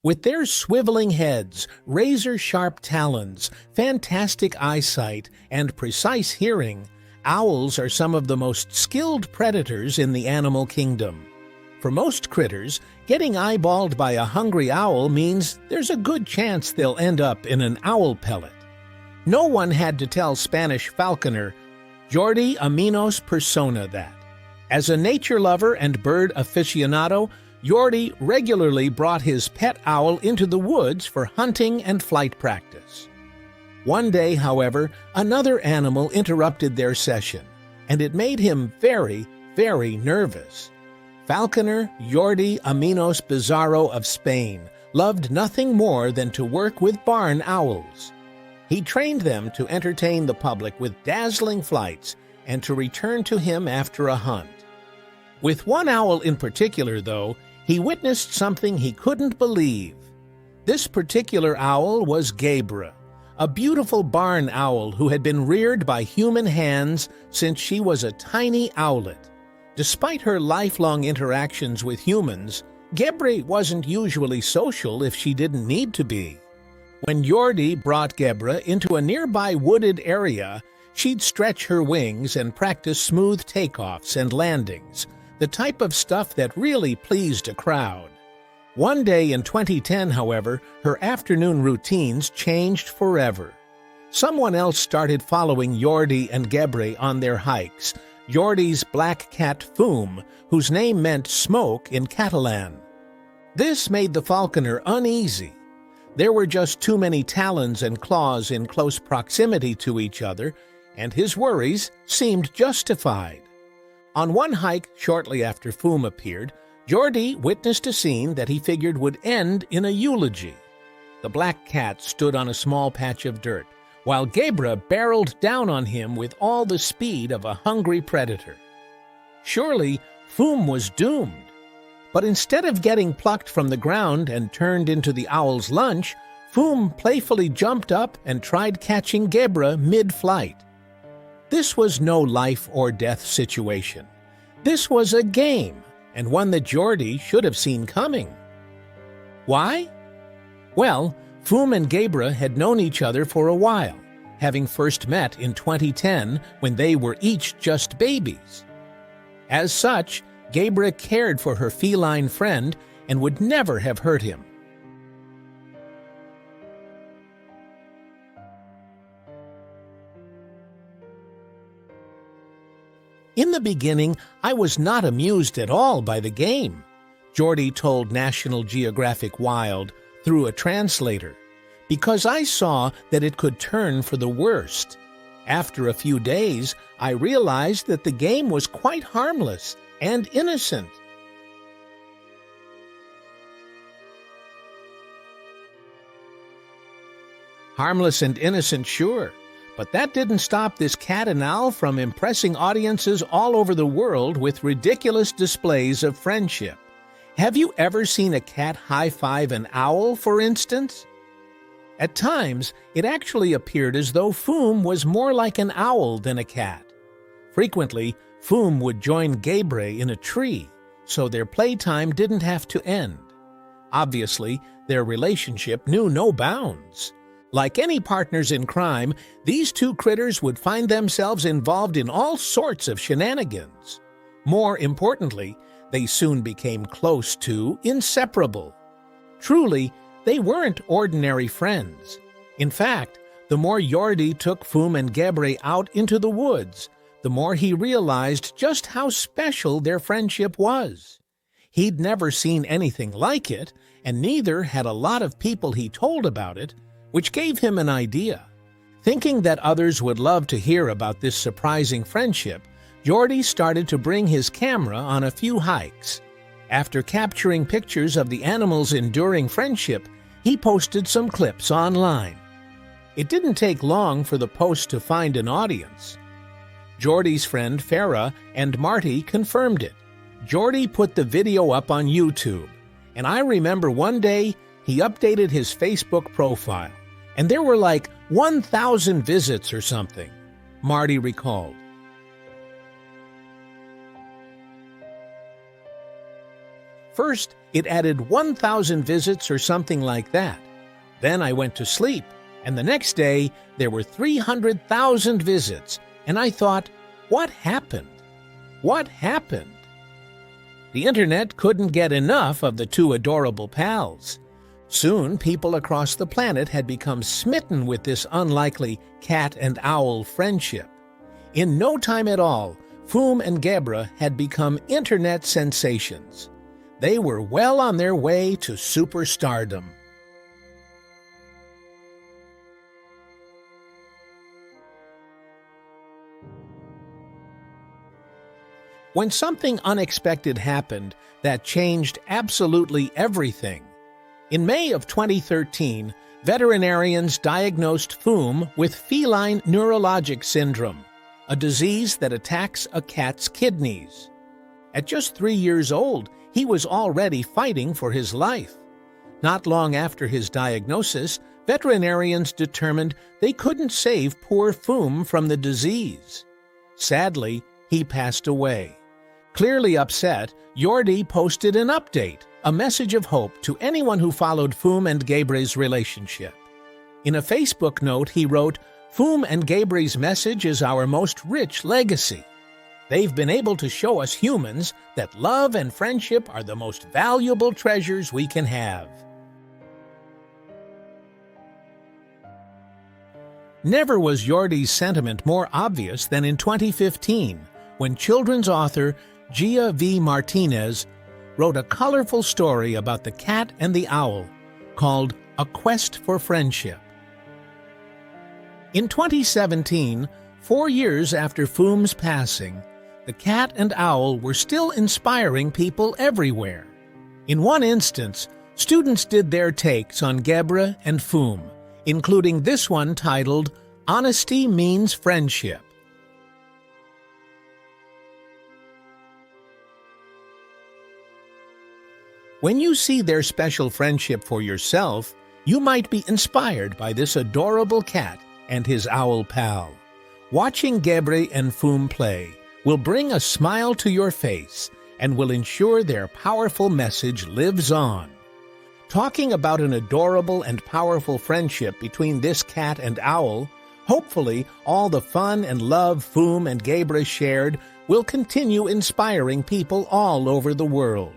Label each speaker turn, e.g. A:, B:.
A: With their swiveling heads, razor-sharp talons, fantastic eyesight, and precise hearing, owls are some of the most skilled predators in the animal kingdom. For most critters, getting eyeballed by a hungry owl means there's a good chance they'll end up in an owl pellet. No one had to tell Spanish falconer Jordi Aminos Persona that. As a nature lover and bird aficionado, Jordi regularly brought his pet owl into the woods for hunting and flight practice. One day, however, another animal interrupted their session, and it made him very, very nervous. Falconer Jordi Aminos Bizarro of Spain loved nothing more than to work with barn owls. He trained them to entertain the public with dazzling flights and to return to him after a hunt. With one owl in particular, though, he witnessed something he couldn't believe. This particular owl was Gebra, a beautiful barn owl who had been reared by human hands since she was a tiny owlet. Despite her lifelong interactions with humans, Gebra wasn't usually social if she didn't need to be. When Jordi brought Gebra into a nearby wooded area, she'd stretch her wings and practice smooth takeoffs and landings, the type of stuff that really pleased a crowd. One day in 2010, however, her afternoon routines changed forever. Someone else started following Jordi and Gebra on their hikes, Jordi's black cat Foom, whose name meant smoke in Catalan. This made the falconer uneasy. There were just too many talons and claws in close proximity to each other, and his worries seemed justified. On one hike shortly after Foom appeared, Jordi witnessed a scene that he figured would end in a eulogy. The black cat stood on a small patch of dirt, while Gebra barreled down on him with all the speed of a hungry predator. Surely, Foom was doomed. But instead of getting plucked from the ground and turned into the owl's lunch, Foom playfully jumped up and tried catching Gebra mid-flight. This was no life or death situation. This was a game, and one that Jordi should have seen coming. Why? Well, Foom and Gebra had known each other for a while, having first met in 2010 when they were each just babies. As such, Gebra cared for her feline friend and would never have hurt him. In the beginning, I was not amused at all by the game, Jordi told National Geographic Wild through a translator, because I saw that it could turn for the worst. After a few days, I realized that the game was quite harmless and innocent. Harmless and innocent, sure. But that didn't stop this cat and owl from impressing audiences all over the world with ridiculous displays of friendship. Have you ever seen a cat high-five an owl, for instance? At times, it actually appeared as though Foom was more like an owl than a cat. Frequently, Foom would join Gebra in a tree, so their playtime didn't have to end. Obviously, their relationship knew no bounds. Like any partners in crime, these two critters would find themselves involved in all sorts of shenanigans. More importantly, they soon became close to inseparable. Truly, they weren't ordinary friends. In fact, the more Jordi took Foom and Gebra out into the woods, the more he realized just how special their friendship was. He'd never seen anything like it, and neither had a lot of people he told about it, which gave him an idea. Thinking that others would love to hear about this surprising friendship, Jordi started to bring his camera on a few hikes. After capturing pictures of the animals' enduring friendship, he posted some clips online. It didn't take long for the post to find an audience. Jordi's friend Farah and Marty confirmed it. Jordi put the video up on YouTube, and I remember one day he updated his Facebook profile, and there were like 1,000 visits or something, Marty recalled. First, it added 1,000 visits or something like that. Then I went to sleep, and the next day there were 300,000 visits, and I thought, what happened? What happened? The internet couldn't get enough of the two adorable pals. Soon, people across the planet had become smitten with this unlikely cat and owl friendship. In no time at all, Foom and Gebra had become internet sensations. They were well on their way to superstardom. When something unexpected happened that changed absolutely everything. In May of 2013, veterinarians diagnosed Foom with feline neurologic syndrome, a disease that attacks a cat's kidneys. At just 3 years old, he was already fighting for his life. Not long after his diagnosis, veterinarians determined they couldn't save poor Foom from the disease. Sadly, he passed away. Clearly upset, Jordi posted an update, a message of hope to anyone who followed Foom and Gebra's relationship. In a Facebook note, he wrote, "Foom and Gebra's message is our most rich legacy. They've been able to show us humans that love and friendship are the most valuable treasures we can have." Never was Jordi's sentiment more obvious than in 2015, when children's author Gia V. Martinez wrote a colorful story about the cat and the owl called A Quest for Friendship. In 2017, 4 years after Foom's passing, the cat and owl were still inspiring people everywhere. In one instance, students did their takes on Gebra and Foom, including this one titled, "Honesty Means Friendship." When you see their special friendship for yourself, you might be inspired by this adorable cat and his owl pal. Watching Gebra and Foom play will bring a smile to your face and will ensure their powerful message lives on. Talking about an adorable and powerful friendship between this cat and owl, hopefully all the fun and love Foom and Gebra shared will continue inspiring people all over the world.